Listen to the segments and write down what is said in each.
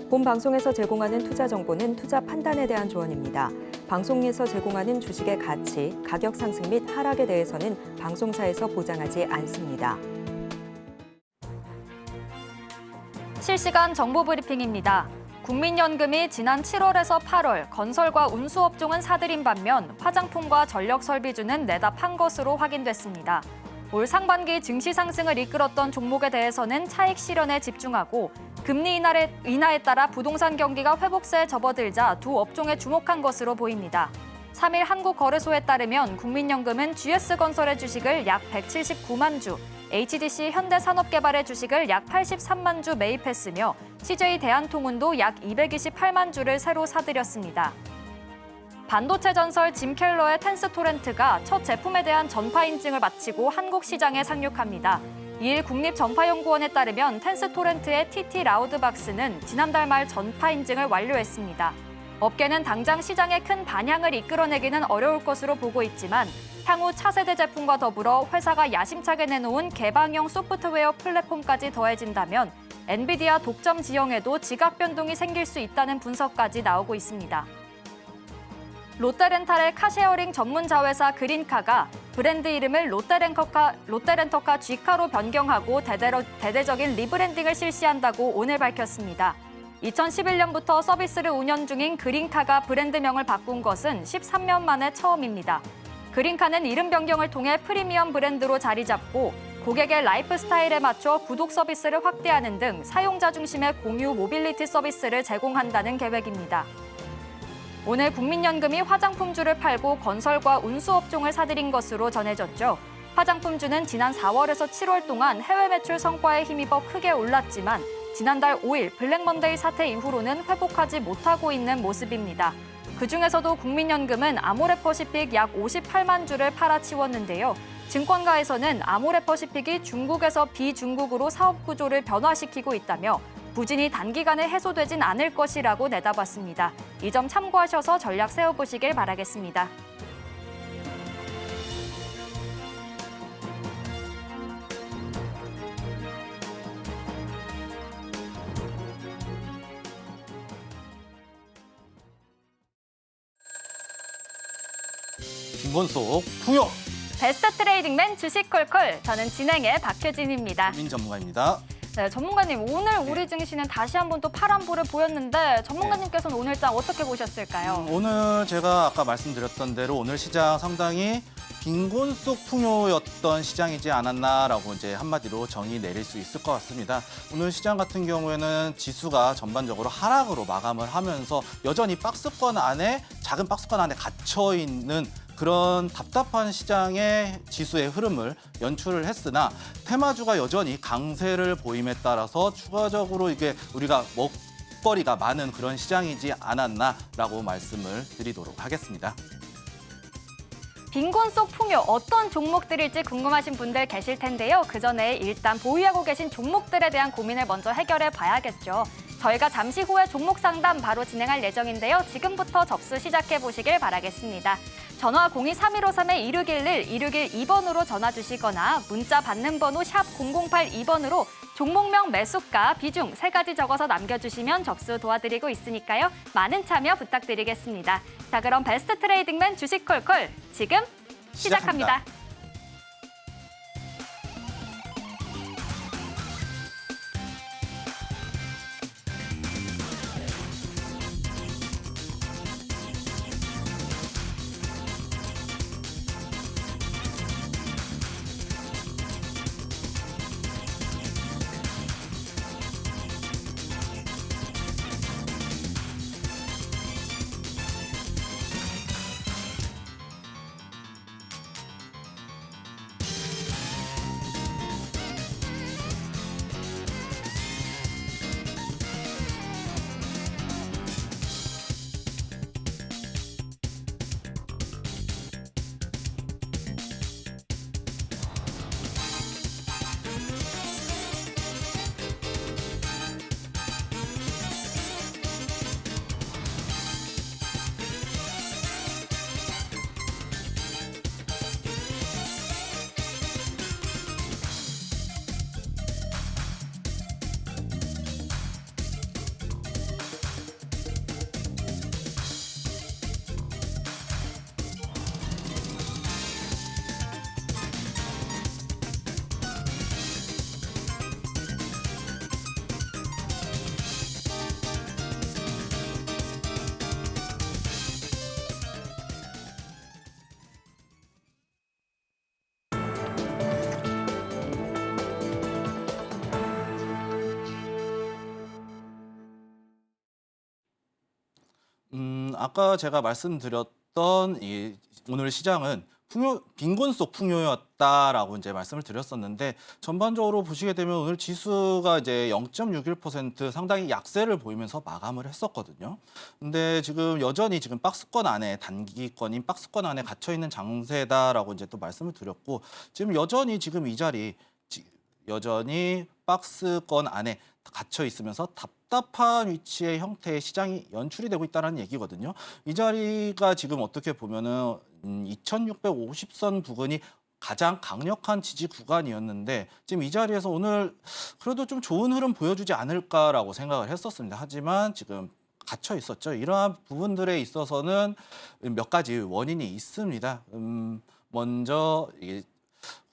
본 방송에서 제공하는 투자 정보는 투자 판단에 대한 조언입니다. 방송에서 제공하는 주식의 가치, 가격 상승 및 하락에 대해서는 방송사에서 보장하지 않습니다. 실시간 정보 브리핑입니다. 국민연금이 지난 7월에서 8월 건설과 운수업종은 사들인 반면 화장품과 전력설비주는 내다판 것으로 확인됐습니다. 올 상반기 증시 상승을 이끌었던 종목에 대해서는 차익 실현에 집중하고 금리 인하에 따라 부동산 경기가 회복세에 접어들자 두 업종에 주목한 것으로 보입니다. 3일 한국거래소에 따르면 국민연금은 GS건설의 주식을 약 179만 주, HDC 현대산업개발의 주식을 약 83만 주 매입했으며 CJ대한통운도 약 228만 주를 새로 사들였습니다. 반도체 전설 짐 켈러의 텐스토렌트가 첫 제품에 대한 전파 인증을 마치고 한국 시장에 상륙합니다. 이일 국립전파연구원에 따르면 텐스토렌트의 TT 라우드박스는 지난달 말 전파 인증을 완료했습니다. 업계는 당장 시장에 큰 반향을 이끌어내기는 어려울 것으로 보고 있지만 향후 차세대 제품과 더불어 회사가 야심차게 내놓은 개방형 소프트웨어 플랫폼까지 더해진다면 엔비디아 독점 지형에도 지각 변동이 생길 수 있다는 분석까지 나오고 있습니다. 롯데렌탈의 카쉐어링 전문 자회사 그린카가 브랜드 이름을 롯데렌터카 G카로 변경하고 대대적인 리브랜딩을 실시한다고 오늘 밝혔습니다. 2011년부터 서비스를 운영 중인 그린카가 브랜드명을 바꾼 것은 13년 만에 처음입니다. 그린카는 이름 변경을 통해 프리미엄 브랜드로 자리 잡고 고객의 라이프 스타일에 맞춰 구독 서비스를 확대하는 등 사용자 중심의 공유 모빌리티 서비스를 제공한다는 계획입니다. 오늘 국민연금이 화장품주를 팔고 건설과 운수업종을 사들인 것으로 전해졌죠. 화장품주는 지난 4월에서 7월 동안 해외 매출 성과에 힘입어 크게 올랐지만 지난달 5일 블랙먼데이 사태 이후로는 회복하지 못하고 있는 모습입니다. 그중에서도 국민연금은 아모레퍼시픽 약 58만 주를 팔아치웠는데요. 증권가에서는 아모레퍼시픽이 중국에서 비중국으로 사업 구조를 변화시키고 있다며 부진이 단기간에 해소되진 않을 것이라고 내다봤습니다. 이 점 참고하셔서 전략 세워보시길 바라겠습니다. 빈곤 속 풍요. 베스트 트레이딩맨 주식콜콜. 저는 진행의 박효진입니다. 민 전문가입니다. 네, 전문가님, 오늘 우리 증시는 다시 한번 또 파란불을 보였는데 전문가님께서는 오늘 장 어떻게 보셨을까요? 오늘 제가 아까 말씀드렸던 대로 오늘 시장 상당히 빈곤 속 풍요였던 시장이지 않았나라고 이제 한마디로 정의 내릴 수 있을 것 같습니다. 오늘 시장 같은 경우에는 지수가 전반적으로 하락으로 마감을 하면서 여전히 작은 박스권 안에 갇혀 있는 그런 답답한 시장의 지수의 흐름을 연출을 했으나 테마주가 여전히 강세를 보임에 따라서 추가적으로 이게 우리가 먹거리가 많은 그런 시장이지 않았나라고 말씀을 드리도록 하겠습니다. 빈곤 속 풍요 어떤 종목들일지 궁금하신 분들 계실 텐데요. 그 전에 일단 보유하고 계신 종목들에 대한 고민을 먼저 해결해 봐야겠죠. 저희가 잠시 후에 종목 상담 바로 진행할 예정인데요. 지금부터 접수 시작해 보시길 바라겠습니다. 전화 02-3153-2611, 2612번으로 전화 주시거나 문자 받는 번호 샵 0082번으로 종목명, 매수가, 비중 3가지 적어서 남겨주시면 접수 도와드리고 있으니까요. 많은 참여 부탁드리겠습니다. 자, 그럼 베스트 트레이딩맨 주식콜콜 지금 시작합니다. 아까 제가 말씀드렸던 오늘 시장은 빈곤 속 풍요였다라고 이제 말씀을 드렸었는데 전반적으로 보시게 되면 오늘 지수가 이제 0.61% 상당히 약세를 보이면서 마감을 했었거든요. 근데 지금 여전히 지금 박스권 안에 단기권인 박스권 안에 갇혀 있는 장세다라고 이제 또 말씀을 드렸고 지금 여전히 지금 이 자리 여전히 박스권 안에 갇혀 있으면서 답답한 위치의 형태의 시장이 연출이 되고 있다는 얘기거든요. 이 자리가 지금 어떻게 보면은 2650선 부근이 가장 강력한 지지 구간이었는데 지금 이 자리에서 오늘 그래도 좀 좋은 흐름 보여주지 않을까라고 생각을 했었습니다. 하지만 지금 갇혀 있었죠. 이러한 부분들에 있어서는 몇 가지 원인이 있습니다. 먼저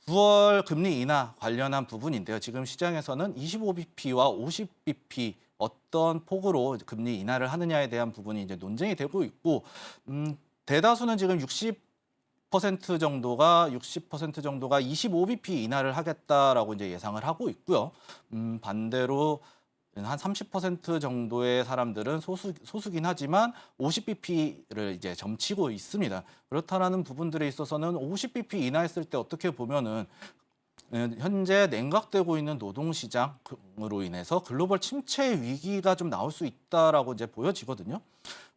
9월 금리 인하 관련한 부분인데요. 지금 시장에서는 25bp와 50bp 어떤 폭으로 금리 인하를 하느냐에 대한 부분이 이제 논쟁이 되고 있고, 대다수는 지금 60% 정도가 25bp 인하를 하겠다라고 이제 예상을 하고 있고요. 반대로 한 30% 정도의 사람들은 소수긴 하지만 50bp를 이제 점치고 있습니다. 그렇다라는 부분들에 있어서는 50bp 인하했을 때 어떻게 보면은 현재 냉각되고 있는 노동시장으로 인해서 글로벌 침체 위기가 좀 나올 수 있다라고 이제 보여지거든요.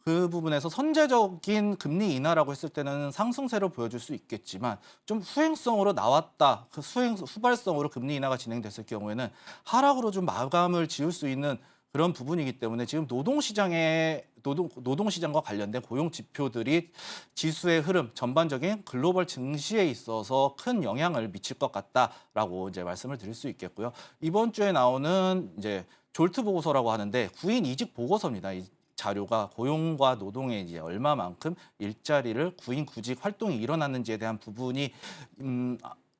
그 부분에서 선제적인 금리 인하라고 했을 때는 상승세를 보여줄 수 있겠지만 좀 후행성으로 나왔다. 그 후발성으로 금리 인하가 진행됐을 경우에는 하락으로 좀 마감을 지을 수 있는 그런 부분이기 때문에 지금 노동시장과 관련된 고용 지표들이 지수의 흐름, 전반적인 글로벌 증시에 있어서 큰 영향을 미칠 것 같다라고 이제 말씀을 드릴 수 있겠고요. 이번 주에 나오는 이제 졸트 보고서라고 하는데 구인 이직 보고서입니다. 이 자료가 고용과 노동에 이제 얼마만큼 일자리를 구인 구직 활동이 일어났는지에 대한 부분이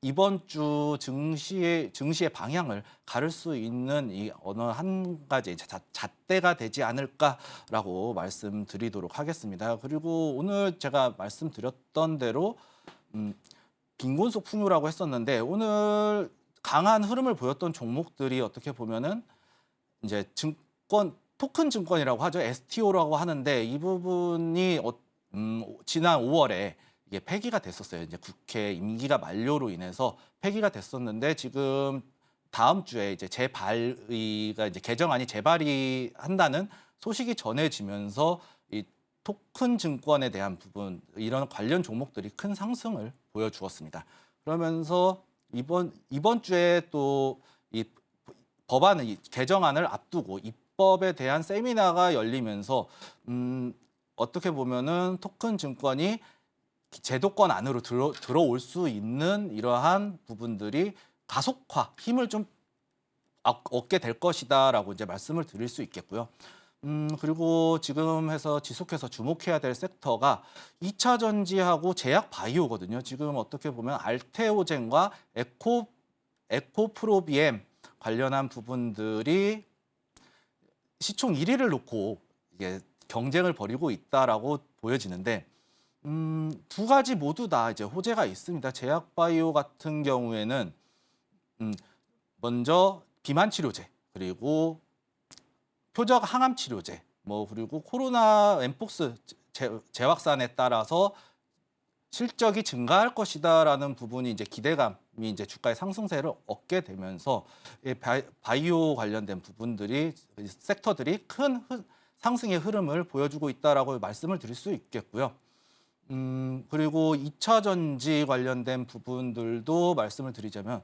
이번 주 증시의 방향을 가를 수 있는 이 어느 한 가지 잣대가 되지 않을까라고 말씀드리도록 하겠습니다. 그리고 오늘 제가 말씀드렸던 대로 빈곤 속 풍요라고 했었는데 오늘 강한 흐름을 보였던 종목들이 어떻게 보면은 이제 토큰 증권이라고 하죠. STO라고 하는데 이 부분이 지난 5월에 이게 폐기가 됐었어요. 이제 국회 임기가 만료로 인해서 폐기가 됐었는데 지금 다음 주에 이제 재발의가 이제 개정안이 재발의한다는 소식이 전해지면서 이 토큰 증권에 대한 부분 이런 관련 종목들이 큰 상승을 보여주었습니다. 그러면서 이번 주에 또 이 법안의 개정안을 앞두고 입법에 대한 세미나가 열리면서 어떻게 보면은 토큰 증권이 제도권 안으로 들어올 수 있는 이러한 부분들이 가속화, 힘을 좀 얻게 될 것이다라고 이제 말씀을 드릴 수 있겠고요. 그리고 지금 지속해서 주목해야 될 섹터가 2차 전지하고 제약 바이오거든요. 지금 어떻게 보면 알테오젠과 에코프로비엠 관련한 부분들이 시총 1위를 놓고 이게 경쟁을 벌이고 있다라고 보여지는데 두 가지 모두 다 이제 호재가 있습니다. 제약 바이오 같은 경우에는 먼저 비만 치료제 그리고 표적 항암 치료제 그리고 코로나 엠폭스 재확산에 따라서 실적이 증가할 것이다라는 부분이 이제 기대감이 이제 주가의 상승세를 얻게 되면서 바이오 관련된 부분들이 섹터들이 큰 상승의 흐름을 보여주고 있다라고 말씀을 드릴 수 있겠고요. 그리고 2차 전지 관련된 부분들도 말씀을 드리자면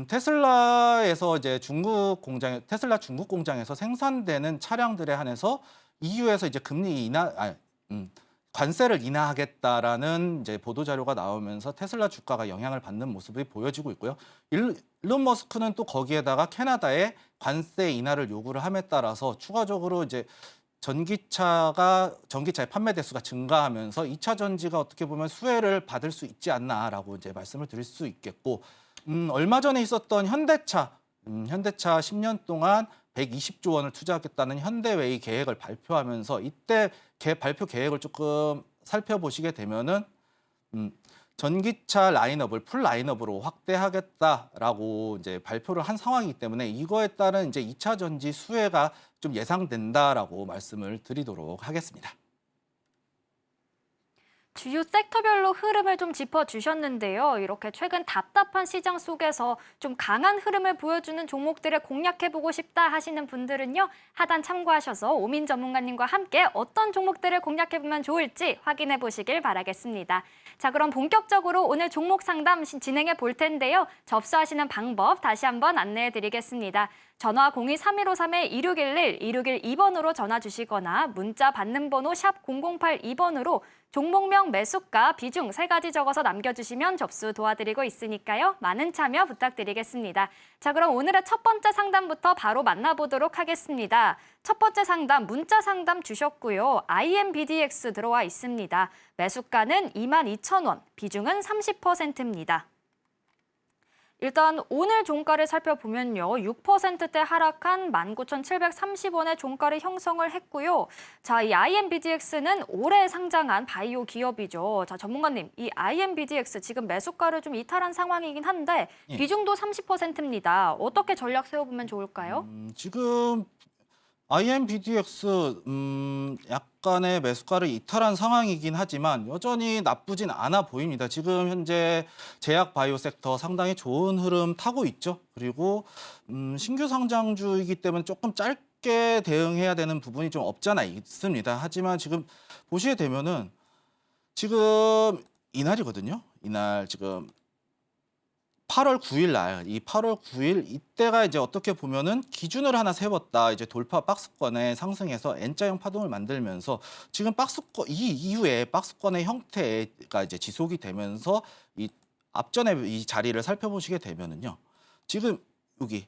테슬라에서 이제 테슬라 중국 공장에서 생산되는 차량들에 한해서 EU에서 이제 관세를 인하하겠다라는 이제 보도 자료가 나오면서 테슬라 주가가 영향을 받는 모습이 보여지고 있고요. 일론 머스크는 또 거기에다가 캐나다에 관세 인하를 요구를 함에 따라서 추가적으로 이제 전기차의 판매 대수가 증가하면서 2차 전지가 어떻게 보면 수혜를 받을 수 있지 않나라고 이제 말씀을 드릴 수 있겠고, 얼마 전에 있었던 현대차 10년 동안 120조 원을 투자하겠다는 현대웨이 계획을 발표하면서 이때 발표 계획을 조금 살펴보시게 되면은 전기차 라인업을 풀 라인업으로 확대하겠다라고 이제 발표를 한 상황이기 때문에 이거에 따른 이제 2차 전지 수혜가 좀 예상된다라고 말씀을 드리도록 하겠습니다. 주요 섹터별로 흐름을 좀 짚어주셨는데요. 이렇게 최근 답답한 시장 속에서 좀 강한 흐름을 보여주는 종목들을 공략해보고 싶다 하시는 분들은요. 하단 참고하셔서 오민 전문가님과 함께 어떤 종목들을 공략해보면 좋을지 확인해 보시길 바라겠습니다. 자, 그럼 본격적으로 오늘 종목 상담 진행해 볼 텐데요. 접수하시는 방법 다시 한번 안내해 드리겠습니다. 전화 02-3153-2611, 2612번으로 전화 주시거나 문자 받는 번호 샵 0082번으로 종목명, 매수가, 비중 3가지 적어서 남겨주시면 접수 도와드리고 있으니까요. 많은 참여 부탁드리겠습니다. 자, 그럼 오늘의 첫 번째 상담부터 바로 만나보도록 하겠습니다. 첫 번째 상담, 문자 상담 주셨고요. IMBDX 들어와 있습니다. 매수가는 22,000원, 비중은 30%입니다. 일단 오늘 종가를 살펴보면요. 6%대 하락한 19,730원의 종가를 형성을 했고요. 자, 이 IMBDX는 올해 상장한 바이오 기업이죠. 자, 전문가님, 이 IMBDX 지금 매수가를 좀 이탈한 상황이긴 한데 예. 비중도 30%입니다. 어떻게 전략 세워보면 좋을까요? 지금 IMBDX 약간의 매수가를 이탈한 상황이긴 하지만 여전히 나쁘진 않아 보입니다. 지금 현재 제약 바이오 섹터 상당히 좋은 흐름 타고 있죠. 그리고 신규 상장주이기 때문에 조금 짧게 대응해야 되는 부분이 좀 없잖아 있습니다. 하지만 지금 보시게 되면은 지금 이날이거든요. 이날 지금 8월 9일 날, 이 8월 9일 이때가 이제 어떻게 보면은 기준을 하나 세웠다. 이제 돌파 박스권에 상승해서 N자형 파동을 만들면서 지금 박스권 이 이후에 박스권의 형태가 이제 지속이 되면서 이 앞전에 이 자리를 살펴보시게 되면은요. 지금 여기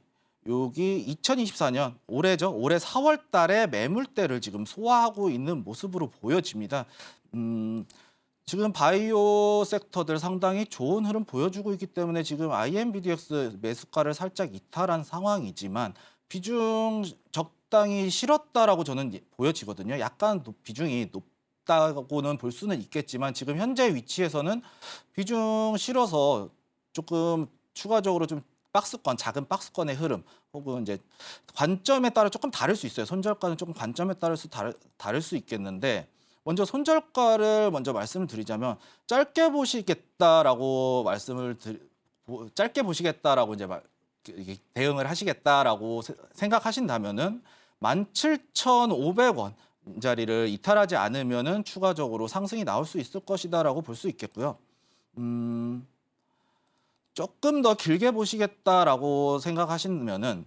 2024년 올해죠. 올해 4월 달에 매물대를 지금 소화하고 있는 모습으로 보여집니다. 지금 바이오 섹터들 상당히 좋은 흐름 보여주고 있기 때문에 지금 IMBDX 매수가를 살짝 이탈한 상황이지만 비중 적당히 실었다라고 저는 보여지거든요. 약간 비중이 높다고는 볼 수는 있겠지만 지금 현재 위치에서는 비중 실어서 조금 추가적으로 좀 박스권, 작은 박스권의 흐름 혹은 이제 관점에 따라 조금 다를 수 있어요. 손절가는 조금 관점에 따라서 다를 수 있겠는데 먼저 손절가를 먼저 말씀을 드리자면 짧게 보시겠다라고 짧게 보시겠다라고 이제 대응을 하시겠다라고 생각하신다면은 17,500원 자리를 이탈하지 않으면은 추가적으로 상승이 나올 수 있을 것이다라고 볼 수 있겠고요. 조금 더 길게 보시겠다라고 생각하시면은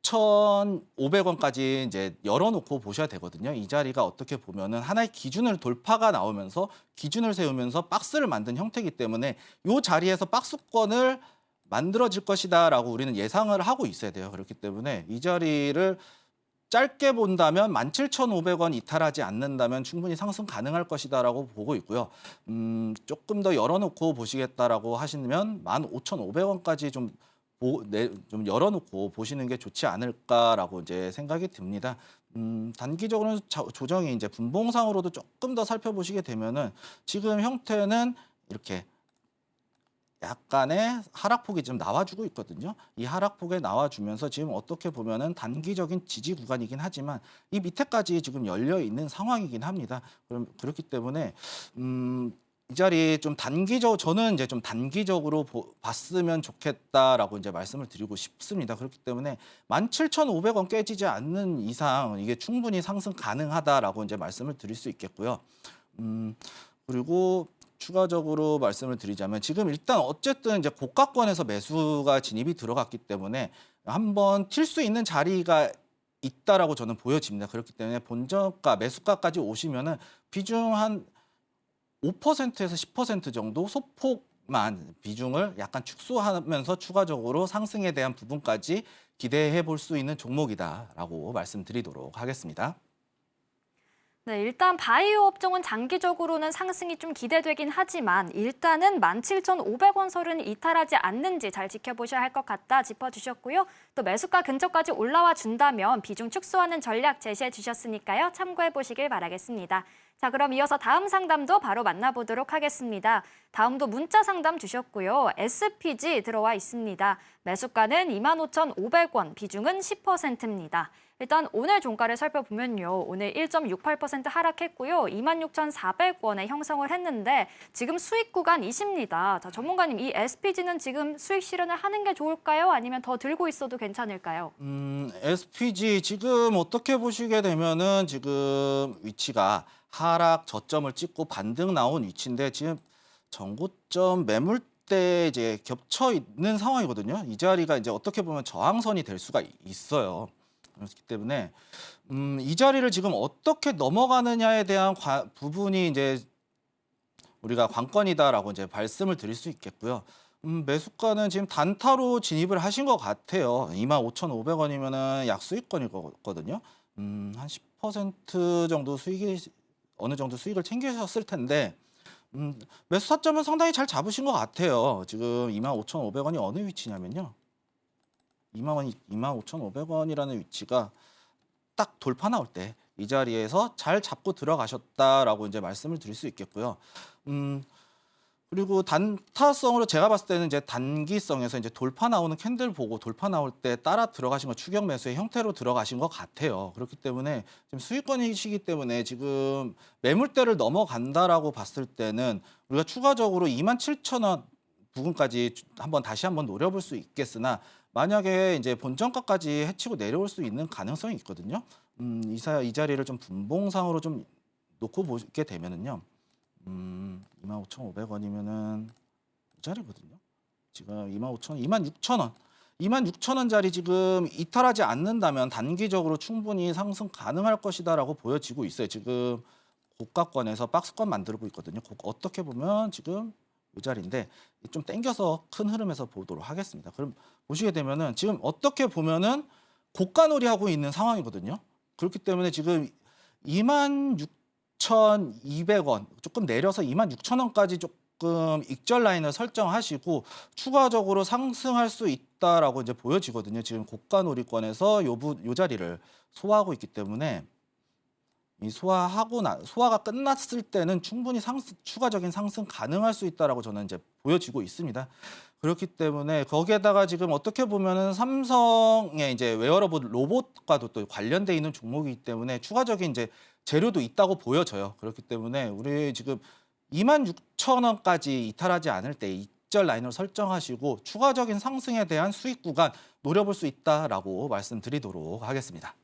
15,500원까지 이제 열어놓고 보셔야 되거든요. 이 자리가 어떻게 보면은 하나의 기준을 돌파가 나오면서 기준을 세우면서 박스를 만든 형태이기 때문에 이 자리에서 박스권을 만들어질 것이다라고 우리는 예상을 하고 있어야 돼요. 그렇기 때문에 이 자리를 짧게 본다면 17,500원 이탈하지 않는다면 충분히 상승 가능할 것이다라고 보고 있고요. 조금 더 열어놓고 보시겠다라고 하시면 15,500원까지 좀 열어놓고 보시는 게 좋지 않을까라고 이제 생각이 듭니다. 단기적으로는 조정이 이제 분봉상으로도 조금 더 살펴보시게 되면은 지금 형태는 이렇게 약간의 하락폭이 좀 나와주고 있거든요. 이 하락폭에 나와주면서 지금 어떻게 보면은 단기적인 지지 구간이긴 하지만 이 밑에까지 지금 열려 있는 상황이긴 합니다. 그렇기 때문에 이 자리 좀 저는 이제 좀 단기적으로 봤으면 좋겠다라고 이제 말씀을 드리고 싶습니다. 그렇기 때문에 17,500원 깨지지 않는 이상 이게 충분히 상승 가능하다라고 이제 말씀을 드릴 수 있겠고요. 그리고 추가적으로 말씀을 드리자면 지금 일단 어쨌든 이제 고가권에서 매수가 진입이 들어갔기 때문에 한번 튈 수 있는 자리가 있다라고 저는 보여집니다. 그렇기 때문에 본저가 매수가까지 오시면은 비중 한 5%에서 10% 정도 소폭만 비중을 약간 축소하면서 추가적으로 상승에 대한 부분까지 기대해 볼 수 있는 종목이다라고 말씀드리도록 하겠습니다. 네, 일단 바이오 업종은 장기적으로는 상승이 좀 기대되긴 하지만 일단은 17,500원 선을 이탈하지 않는지 잘 지켜보셔야 할 것 같다 짚어주셨고요. 또 매수가 근처까지 올라와 준다면 비중 축소하는 전략 제시해 주셨으니까요. 참고해 보시길 바라겠습니다. 자, 그럼 이어서 다음 상담도 바로 만나보도록 하겠습니다. 다음도 문자 상담 주셨고요. SPG 들어와 있습니다. 매수가는 25,500원, 비중은 10%입니다. 일단 오늘 종가를 살펴보면요. 오늘 1.68% 하락했고요. 26,400원에 형성을 했는데 지금 수익 구간이십니다. 자, 전문가님, 이 SPG는 지금 수익 실현을 하는 게 좋을까요? 아니면 더 들고 있어도 괜찮을까요? SPG 지금 어떻게 보시게 되면은 지금 위치가 하락 저점을 찍고 반등 나온 위치인데 지금 전고점 매물대 이제 겹쳐 있는 상황이거든요. 이 자리가 이제 어떻게 보면 저항선이 될 수가 있어요. 그렇기 때문에 이 자리를 지금 어떻게 넘어가느냐에 대한 부분이 이제 우리가 관건이다라고 이제 말씀을 드릴 수 있겠고요. 매수가는 지금 단타로 진입을 하신 것 같아요. 25,500원이면은 약수익권이거든요. 한 10% 정도 수익이 어느 정도 수익을 챙기셨을 텐데 매수 타점은 상당히 잘 잡으신 것 같아요. 지금 25,500원이 어느 위치냐면요. 25,500원이라는 위치가 딱 돌파 나올 때 이 자리에서 잘 잡고 들어가셨다라고 이제 말씀을 드릴 수 있겠고요. 그리고 단타성으로 제가 봤을 때는 이제 단기성에서 이제 돌파 나오는 캔들 보고 돌파 나올 때 따라 들어가신 거 추격 매수의 형태로 들어가신 것 같아요. 그렇기 때문에 지금 수익권이시기 때문에 지금 매물대를 넘어간다라고 봤을 때는 우리가 추가적으로 27,000원 부근까지 다시 한번 노려볼 수 있겠으나 만약에 이제 본정가까지 해치고 내려올 수 있는 가능성이 있거든요. 이 자리를 좀 분봉상으로 좀 놓고 보게 되면은요. 25,500원이면은 이 자리거든요. 지금 26,000원. 26,000원짜리 지금 이탈하지 않는다면 단기적으로 충분히 상승 가능할 것이다라고 보여지고 있어요. 지금 고가권에서 박스권 만들고 있거든요. 어떻게 보면 지금 이 자리인데 좀 땡겨서 큰 흐름에서 보도록 하겠습니다. 그럼 보시게 되면은 지금 어떻게 보면은 고가놀이 하고 있는 상황이거든요. 그렇기 때문에 지금 26,200원 조금 내려서 26,000원까지 조금 익절 라인을 설정하시고 추가적으로 상승할 수 있다라고 이제 보여지거든요. 지금 고가놀이권에서 요 자리를 소화하고 있기 때문에 이 소화가 끝났을 때는 충분히 추가적인 상승 가능할 수 있다라고 저는 이제 보여지고 있습니다. 그렇기 때문에 거기에다가 지금 어떻게 보면은 삼성의 이제 웨어러블 로봇과도 또 관련돼 있는 종목이기 때문에 추가적인 이제 재료도 있다고 보여져요. 그렇기 때문에 우리 지금 26,000원까지 이탈하지 않을 때 익절 라인을 설정하시고 추가적인 상승에 대한 수익 구간 노려볼 수 있다라고 말씀드리도록 하겠습니다.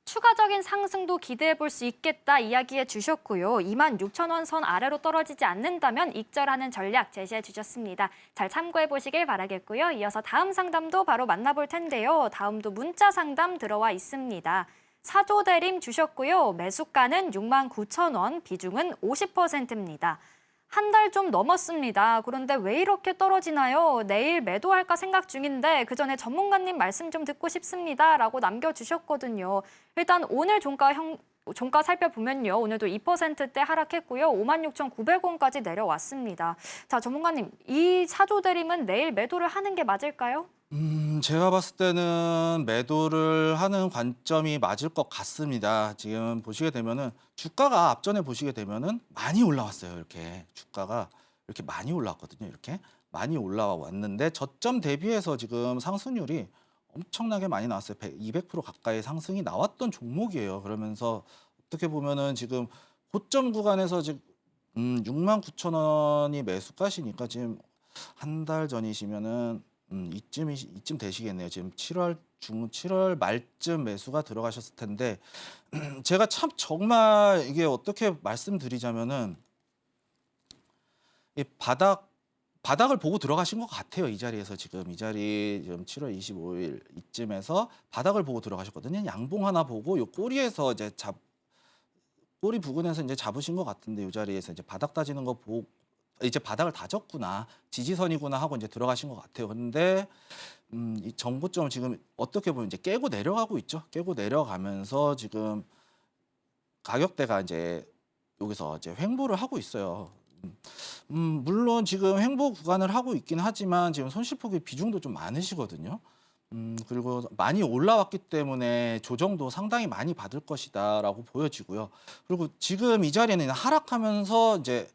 추가적인 상승도 기대해 볼 수 있겠다 이야기해 주셨고요. 26,000원 선 아래로 떨어지지 않는다면 익절하는 전략 제시해 주셨습니다. 잘 참고해 보시길 바라겠고요. 이어서 다음 상담도 바로 만나볼 텐데요. 다음도 문자 상담 들어와 있습니다. 사조 대림 주셨고요. 매수가는 69,000원, 비중은 50%입니다. 한 달 좀 넘었습니다. 그런데 왜 이렇게 떨어지나요? 내일 매도할까 생각 중인데 그 전에 전문가님 말씀 좀 듣고 싶습니다. 라고 남겨주셨거든요. 일단 오늘 종가 살펴보면요. 오늘도 2%대 하락했고요. 56,900원까지 내려왔습니다. 자, 전문가님, 이 사조 대림은 내일 매도를 하는 게 맞을까요? 제가 봤을 때는 매도를 하는 관점이 맞을 것 같습니다. 지금 보시게 되면은 주가가 앞전에 보시게 되면은 많이 올라왔어요. 이렇게 주가가 이렇게 많이 올라왔거든요. 이렇게 많이 올라왔는데 저점 대비해서 지금 상승률이 엄청나게 많이 나왔어요. 200% 가까이 상승이 나왔던 종목이에요. 그러면서 어떻게 보면은 지금 고점 구간에서 지금 69,000원이 매수가시니까 지금 한 달 전이시면은 이쯤 되시겠네요. 지금 7월 말쯤 매수가 들어가셨을 텐데 제가 참 정말 이게 어떻게 말씀드리자면은 이 바닥을 보고 들어가신 것 같아요. 이 자리에서 지금 이 자리 지금 7월 25일 이쯤에서 바닥을 보고 들어가셨거든요. 양봉 하나 보고 요 꼬리에서 이제 꼬리 부근에서 이제 잡으신 것 같은데 이 자리에서 이제 바닥 다지는 거 보고 이제 바닥을 다졌구나, 지지선이구나 하고 이제 들어가신 것 같아요. 근데 이 정고점 지금 어떻게 보면 이제 깨고 내려가고 있죠. 깨고 내려가면서 지금 가격대가 이제 여기서 이제 횡보를 하고 있어요. 물론 지금 횡보 구간을 하고 있긴 하지만 지금 손실폭의 비중도 좀 많으시거든요. 그리고 많이 올라왔기 때문에 조정도 상당히 많이 받을 것이다라고 보여지고요. 그리고 지금 이 자리는 하락하면서 이제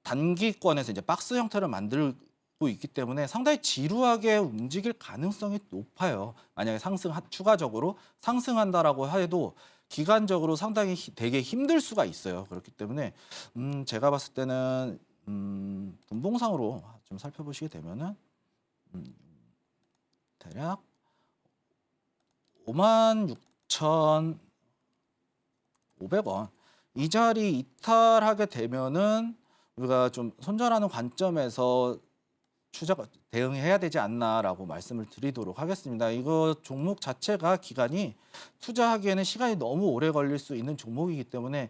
단기권에서 이제 박스 형태를 만들고 있기 때문에 상당히 지루하게 움직일 가능성이 높아요. 만약에 추가적으로 상승한다라고 해도 기간적으로 상당히 되게 힘들 수가 있어요. 그렇기 때문에 제가 봤을 때는 분봉상으로 좀 살펴보시게 되면은 대략 56,500원 이 자리 이탈하게 되면은 우리가 좀 손절하는 관점에서 대응해야 되지 않나라고 말씀을 드리도록 하겠습니다. 이거 종목 자체가 기간이 투자하기에는 시간이 너무 오래 걸릴 수 있는 종목이기 때문에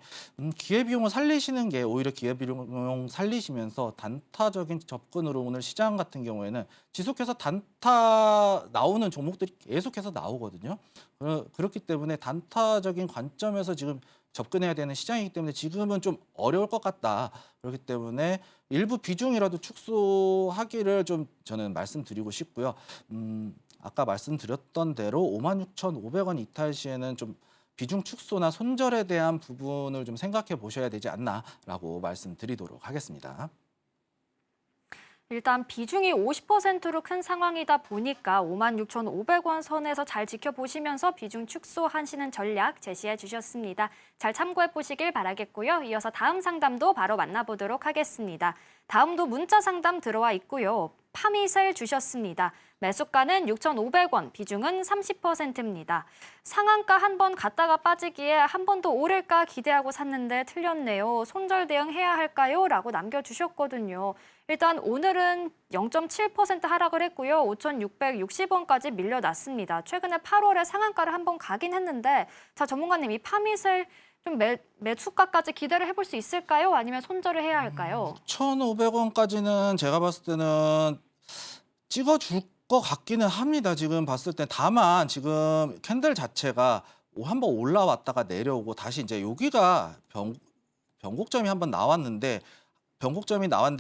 기회비용을 살리시는 게 오히려 기회비용 살리시면서 단타적인 접근으로 오늘 시장 같은 경우에는 지속해서 단타 나오는 종목들이 계속해서 나오거든요. 그렇기 때문에 단타적인 관점에서 지금 접근해야 되는 시장이기 때문에 지금은 좀 어려울 것 같다. 그렇기 때문에 일부 비중이라도 축소하기를 좀 저는 말씀드리고 싶고요. 아까 말씀드렸던 대로 56,500원 이탈 시에는 좀 비중 축소나 손절에 대한 부분을 좀 생각해 보셔야 되지 않나라고 말씀드리도록 하겠습니다. 일단 비중이 50%로 큰 상황이다 보니까 56,500원 선에서 잘 지켜보시면서 비중 축소하시는 전략 제시해 주셨습니다. 잘 참고해 보시길 바라겠고요. 이어서 다음 상담도 바로 만나보도록 하겠습니다. 다음도 문자 상담 들어와 있고요. 파미셀 주셨습니다. 매수가는 6,500원, 비중은 30%입니다. 상한가 한 번 갔다가 빠지기에 한 번 더 오를까 기대하고 샀는데 틀렸네요. 손절 대응해야 할까요? 라고 남겨주셨거든요. 일단 오늘은 0.7% 하락을 했고요. 5,660원까지 밀려났습니다. 최근에 8월에 상한가를 한 번 가긴 했는데 자 전문가님 이 파미셀 좀 매수가까지 기대를 해볼 수 있을까요? 아니면 손절을 해야 할까요? 6,500원까지는 제가 봤을 때는 찍어줄 것 같기는 합니다. 지금 봤을 때 다만 지금 캔들 자체가 한번 올라왔다가 내려오고 다시 이제 여기가 변곡점이 한번 나왔는데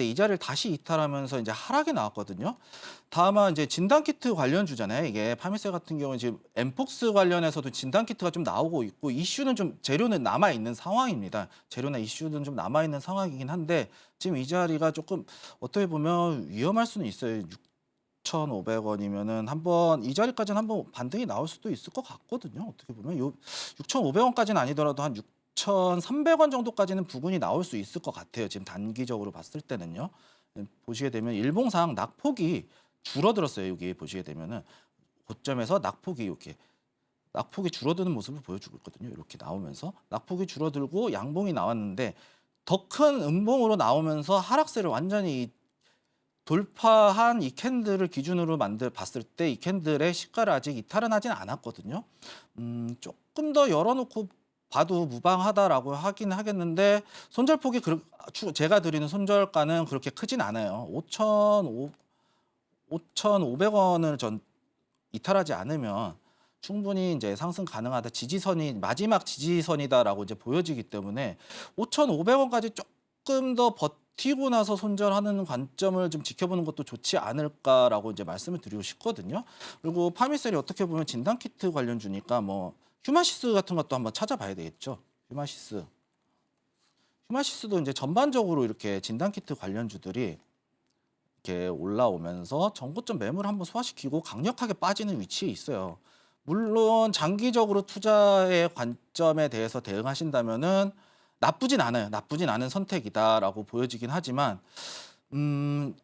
이 자리를 다시 이탈하면서 이제 하락이 나왔거든요. 다만 이제 진단키트 관련주잖아요. 이게 파미셀 같은 경우는 지금 엠폭스 관련해서도 진단키트가 좀 나오고 있고 이슈는 좀 재료는 남아 있는 상황입니다. 재료나 이슈는 좀 남아 있는 상황이긴 한데 지금 이 자리가 조금 어떻게 보면 위험할 수는 있어요. 6,500원이면은 한번 이 자리까지는 한번 반등이 나올 수도 있을 것 같거든요. 어떻게 보면 6,500원까지는 아니더라도 한 6,300원 정도까지는 부근이 나올 수 있을 것 같아요. 지금 단기적으로 봤을 때는요. 보시게 되면 일봉상 낙폭이 줄어들었어요. 여기 보시게 되면은 고점에서 낙폭이 줄어드는 모습을 보여주고 있거든요. 이렇게 나오면서 낙폭이 줄어들고 양봉이 나왔는데 더 큰 음봉으로 나오면서 하락세를 완전히 돌파한 이 캔들을 기준으로 봤을 때 이 캔들의 시가를 아직 이탈은 하진 않았거든요. 조금 더 열어놓고 봐도 무방하다라고 하긴 하겠는데 손절폭이 제가 드리는 손절가는 그렇게 크진 않아요. 5,500원을 전 이탈하지 않으면 충분히 이제 상승 가능하다. 마지막 지지선이다라고 이제 보여지기 때문에 5,500원까지 조금 더 버티고 나서 손절하는 관점을 좀 지켜보는 것도 좋지 않을까라고 이제 말씀을 드리고 싶거든요. 그리고 파미셀이 어떻게 보면 진단키트 관련주니까 뭐 휴마시스 같은 것도 한번 찾아봐야 되겠죠. 휴마시스도 이제 전반적으로 이렇게 진단키트 관련주들이 이렇게 올라오면서 전고점 매물 한번 소화시키고 강력하게 빠지는 위치에 있어요. 물론 장기적으로 투자의 관점에 대해서 대응하신다면은 나쁘진 않은 선택이다라고 보여지긴 하지만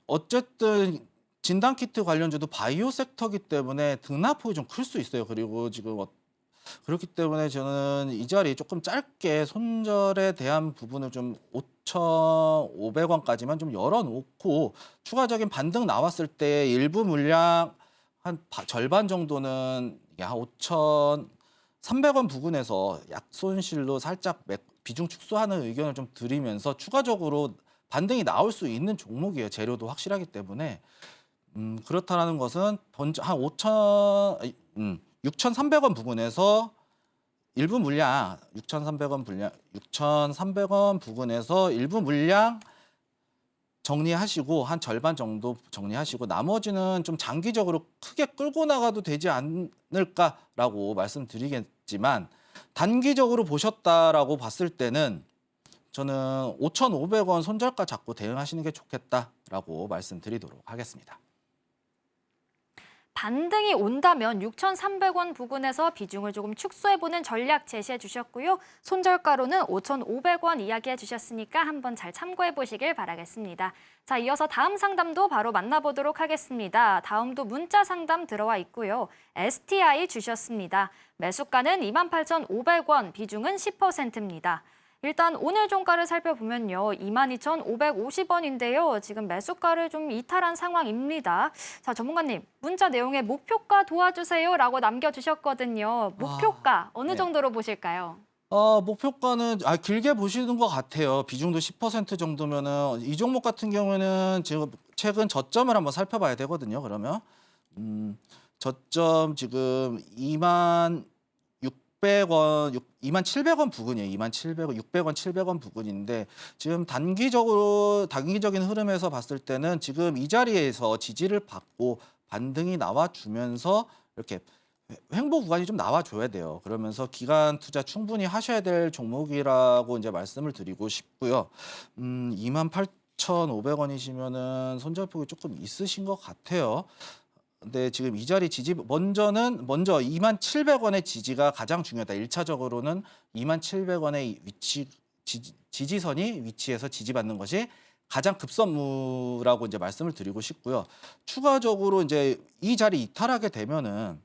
어쨌든 진단키트 관련주도 바이오 섹터기 때문에 등락폭이 좀 클 수 있어요. 그리고 지금 그렇기 때문에 저는 이 자리 조금 짧게 손절에 대한 부분을 좀 5,500원까지만 좀 열어놓고 추가적인 반등 나왔을 때 일부 물량 한 절반 정도는 한 5,300원 부근에서 약손실로 살짝 비중 축소하는 의견을 좀 드리면서 추가적으로 반등이 나올 수 있는 종목이에요. 재료도 확실하기 때문에 그렇다는 것은 한 6,300원 부근에서 일부 물량 6,300원 부근에서 일부 물량 정리하시고 한 절반 정도 정리하시고 나머지는 좀 장기적으로 크게 끌고 나가도 되지 않을까라고 말씀드리겠지만 단기적으로 보셨다라고 봤을 때는 저는 5,500원 손절가 잡고 대응하시는 게 좋겠다라고 말씀드리도록 하겠습니다. 반등이 온다면 6,300원 부근에서 비중을 조금 축소해보는 전략 제시해 주셨고요. 손절가로는 5,500원 이야기해 주셨으니까 한번 잘 참고해 보시길 바라겠습니다. 자, 이어서 다음 상담도 바로 만나보도록 하겠습니다. 다음도 문자 상담 들어와 있고요. STI 주셨습니다. 매수가는 28,500원, 비중은 10%입니다. 일단 오늘 종가를 살펴보면요. 22,550원인데요. 지금 매수가를 좀 이탈한 상황입니다. 자, 전문가님, 문자 내용에 목표가 도와주세요라고 남겨주셨거든요. 목표가 어느 네. 정도로 보실까요? 목표가는 길게 보시는 것 같아요. 비중도 10% 정도면은 이 종목 같은 경우에는 지금 최근 저점을 한번 살펴봐야 되거든요. 그러면 저점 지금 27,000원 부근이에요. 27,000원, 600원, 700원 부근인데 지금 단기적인 흐름에서 봤을 때는 지금 이 자리에서 지지를 받고 반등이 나와주면서 이렇게 횡보 구간이 좀 나와줘야 돼요. 그러면서 기간 투자 충분히 하셔야 될 종목이라고 이제 말씀을 드리고 싶고요. 28,500원이시면은 손절폭이 조금 있으신 것 같아요. 근데 지금 이 자리 지지 먼저 27,000원의 지지가 가장 중요하다. 1차적으로는 27,000원의 지지선이 위치해서 지지받는 것이 가장 급선무라고 이제 말씀을 드리고 싶고요. 추가적으로 이제 이 자리 이탈하게 되면은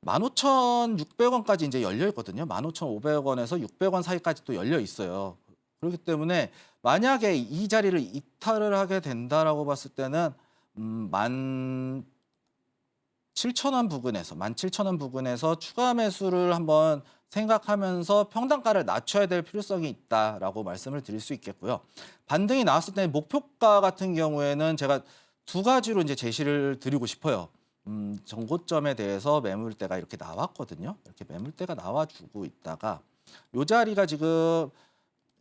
15,600원까지 이제 열려 있거든요. 15,500원에서 600원 사이까지 또 열려 있어요. 그렇기 때문에 만약에 이 자리를 이탈을 하게 된다라고 봤을 때는 17,000원 부근에서 추가 매수를 한번 생각하면서 평단가를 낮춰야 될 필요성이 있다라고 말씀을 드릴 수 있겠고요. 반등이 나왔을 때 목표가 같은 경우에는 제가 두 가지로 이제 제시를 드리고 싶어요. 전고점에 대해서 매물대가 이렇게 나왔거든요. 이렇게 매물대가 나와주고 있다가 이 자리가 지금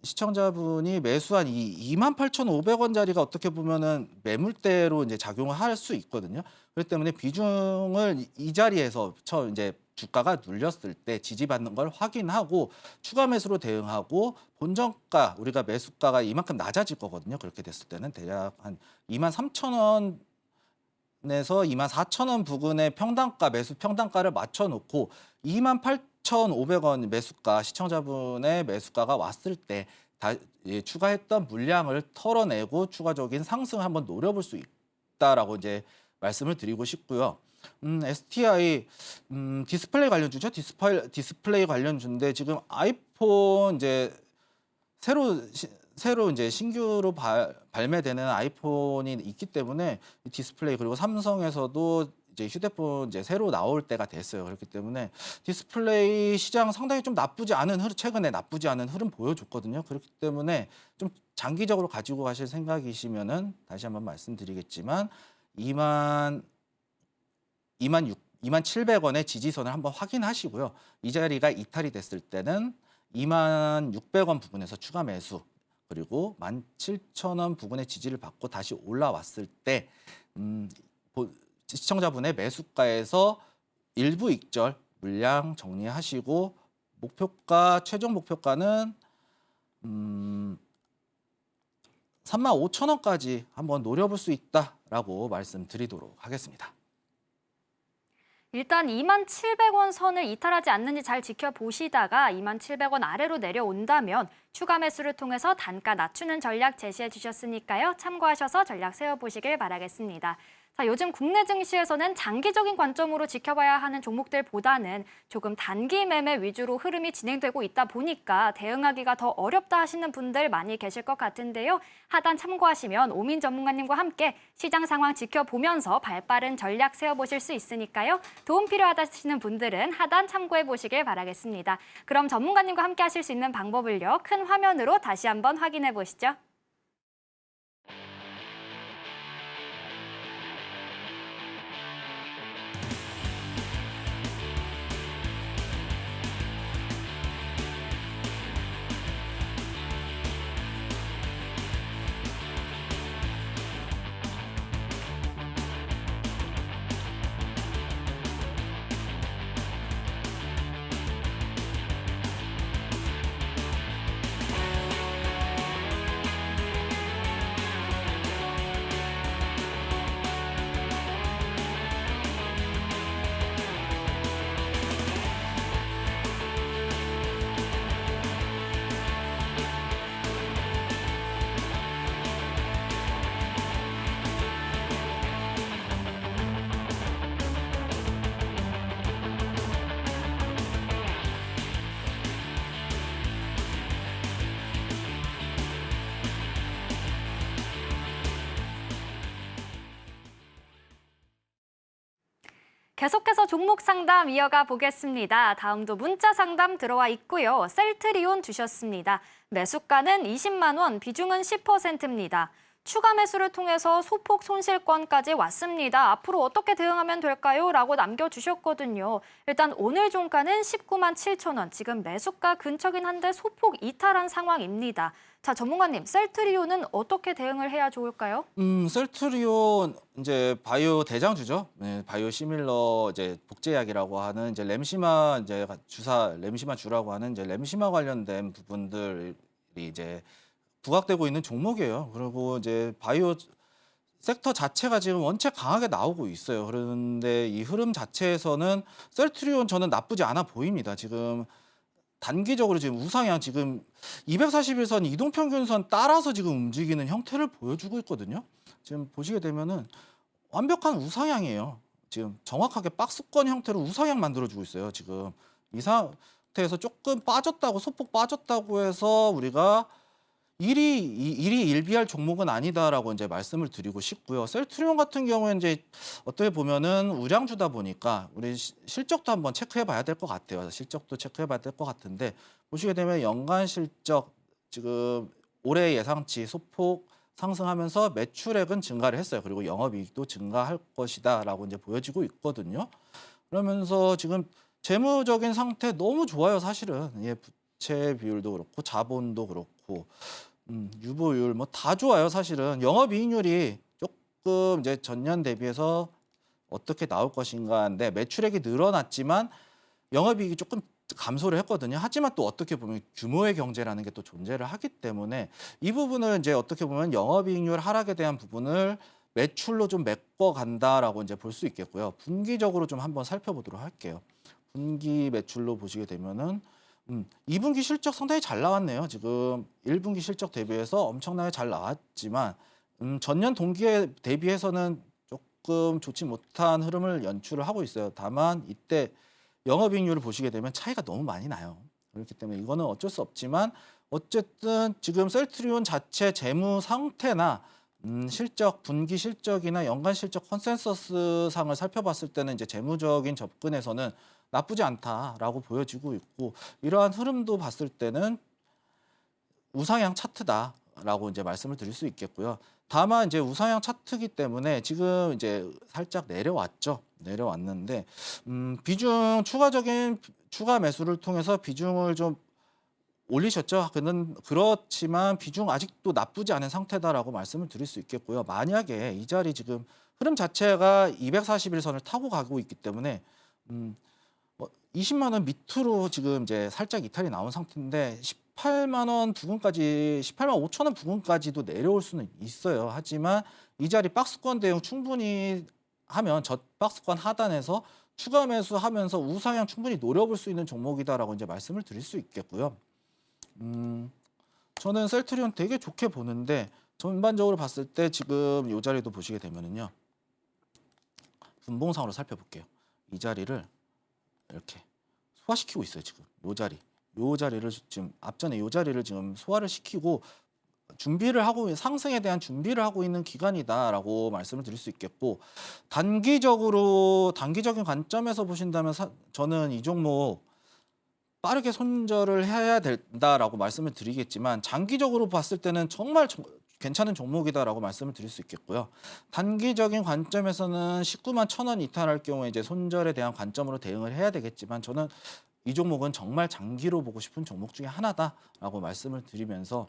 시청자분이 매수한 이 28,500원 자리가 어떻게 보면은 매물대로 이제 작용을 할 수 있거든요. 그렇기 때문에 비중을 이 자리에서 이제 주가가 눌렸을 때 지지받는 걸 확인하고 추가 매수로 대응하고 본정가 우리가 매수가가 이만큼 낮아질 거거든요. 그렇게 됐을 때는 대략 한 23,000원 에서 24,000원 부근의 매수 평단가를 맞춰놓고 28,500원 매수가 시청자분의 매수가가 왔을 때 추가했던 물량을 털어내고 추가적인 상승을 한번 노려볼 수 있다라고 이제 말씀을 드리고 싶고요. STI 디스플레이 관련주죠. 디스플레이 관련주인데 지금 아이폰 이제 새로 이제 신규로 발매되는 아이폰이 있기 때문에 디스플레이 그리고 삼성에서도 이제 휴대폰 이제 새로 나올 때가 됐어요. 그렇기 때문에 디스플레이 시장 상당히 좀 최근에 나쁘지 않은 흐름 보여줬거든요. 그렇기 때문에 좀 장기적으로 가지고 가실 생각이시면은 다시 한번 말씀드리겠지만 27,000원의 지지선을 한번 확인하시고요. 이 자리가 이탈이 됐을 때는 26,000원 부근에서 추가 매수 그리고 17,000원 부근의 지지를 받고 다시 올라왔을 때 시청자분의 매수가에서 일부 익절 물량 정리하시고 최종 목표가는 35,000원까지 한번 노려볼 수 있다라고 말씀드리도록 하겠습니다. 일단 27,000원 선을 이탈하지 않는지 잘 지켜보시다가 27,000원 아래로 내려온다면 추가 매수를 통해서 단가 낮추는 전략 제시해 주셨으니까요. 참고하셔서 전략 세워보시길 바라겠습니다. 자, 요즘 국내 증시에서는 장기적인 관점으로 지켜봐야 하는 종목들보다는 조금 단기 매매 위주로 흐름이 진행되고 있다 보니까 대응하기가 더 어렵다 하시는 분들 많이 계실 것 같은데요. 하단 참고하시면 오민 전문가님과 함께 시장 상황 지켜보면서 발빠른 전략 세워보실 수 있으니까요. 도움 필요하다 하시는 분들은 하단 참고해 보시길 바라겠습니다. 그럼 전문가님과 함께 하실 수 있는 방법을요. 큰 화면으로 다시 한번 확인해 보시죠. 계속해서 종목 상담 이어가 보겠습니다. 다음도 문자 상담 들어와 있고요. 셀트리온 주셨습니다. 매수가는 20만 원, 비중은 10%입니다. 추가 매수를 통해서 소폭 손실권까지 왔습니다. 앞으로 어떻게 대응하면 될까요? 라고 남겨주셨거든요. 일단 오늘 종가는 19만 7천 원, 지금 매수가 근처긴 한데 소폭 이탈한 상황입니다. 자, 전문가님, 셀트리온은 어떻게 대응을 해야 좋을까요? 셀트리온 이제 바이오 대장주죠. 네, 바이오 시밀러 이제 복제약이라고 하는 이제 램시마 이제 주사 램시마 주라고 하는 이제 램시마 관련된 부분들이 이제 부각되고 있는 종목이에요. 그리고 이제 바이오 섹터 자체가 지금 원체 강하게 나오고 있어요. 그런데 이 흐름 자체에서는 셀트리온 저는 나쁘지 않아 보입니다. 지금 단기적으로 지금 우상향 지금 241선 이동평균선 따라서 지금 움직이는 형태를 보여주고 있거든요. 지금 보시게 되면은 완벽한 우상향이에요. 지금 정확하게 박스권 형태로 우상향 만들어주고 있어요. 지금 이 상태에서 조금 빠졌다고 소폭 빠졌다고 해서 우리가 일이 일비할 종목은 아니다라고 이제 말씀을 드리고 싶고요. 셀트리온 같은 경우에 이제 어떻게 보면은 우량주다 보니까 우리 실적도 한번 체크해 봐야 될 것 같아요. 실적도 체크해 봐야 될 것 같은데 보시게 되면 연간 실적 지금 올해 예상치 소폭 상승하면서 매출액은 증가를 했어요. 그리고 영업이익도 증가할 것이다라고 이제 보여지고 있거든요. 그러면서 지금 재무적인 상태 너무 좋아요. 사실은 예, 부채 비율도 그렇고 자본도 그렇고. 유보율 뭐 다 좋아요. 사실은 영업이익률이 조금 이제 전년 대비해서 어떻게 나올 것인가인데 매출액이 늘어났지만 영업이익이 조금 감소를 했거든요. 하지만 또 어떻게 보면 규모의 경제라는 게 또 존재를 하기 때문에 이 부분을 이제 어떻게 보면 영업이익률 하락에 대한 부분을 매출로 좀 메꿔 간다라고 이제 볼 수 있겠고요. 분기적으로 좀 한번 살펴보도록 할게요. 분기 매출로 보시게 되면은 2분기 실적 상당히 잘 나왔네요. 지금 1분기 실적 대비해서 엄청나게 잘 나왔지만 전년 동기에 대비해서는 조금 좋지 못한 흐름을 연출을 하고 있어요. 다만 이때 영업이익률을 보시게 되면 차이가 너무 많이 나요. 그렇기 때문에 이거는 어쩔 수 없지만 어쨌든 지금 셀트리온 자체 재무 상태나 실적, 분기 실적이나 연간 실적 컨센서스 상을 살펴봤을 때는 이제 재무적인 접근에서는 나쁘지 않다라고 보여지고 있고 이러한 흐름도 봤을 때는 우상향 차트다라고 이제 말씀을 드릴 수 있겠고요. 다만 이제 우상향 차트이기 때문에 지금 이제 살짝 내려왔죠. 내려왔는데 비중 추가적인 추가 매수를 통해서 비중을 좀 올리셨죠. 그렇지만 비중 아직도 나쁘지 않은 상태다라고 말씀을 드릴 수 있겠고요. 만약에 이 자리 지금 흐름 자체가 241선을 타고 가고 있기 때문에 20만 원 밑으로 지금 이제 살짝 이탈이 나온 상태인데 18만 원 부근까지 18만 5천 원 부근까지도 내려올 수는 있어요. 하지만 이 자리 박스권 대응 충분히 하면 저 박스권 하단에서 추가 매수하면서 우상향 충분히 노려볼 수 있는 종목이다라고 이제 말씀을 드릴 수 있겠고요. 저는 셀트리온 되게 좋게 보는데 전반적으로 봤을 때 지금 이 자리도 보시게 되면은요. 분봉상으로 살펴볼게요. 이 자리를 이렇게 소화시키고 있어요. 지금 요 자리를 지금 앞전에 요 자리를 지금 소화를 시키고 준비를 하고 상승에 대한 준비를 하고 있는 기간이다라고 말씀을 드릴 수 있겠고 단기적인 관점에서 보신다면 저는 이 종목 빠르게 손절을 해야 된다라고 말씀을 드리겠지만 장기적으로 봤을 때는 정말 괜찮은 종목이다라고 말씀을 드릴 수 있겠고요. 단기적인 관점에서는 19만 1,000원 이탈할 경우에 이제 손절에 대한 관점으로 대응을 해야 되겠지만 저는 이 종목은 정말 장기로 보고 싶은 종목 중에 하나다라고 말씀을 드리면서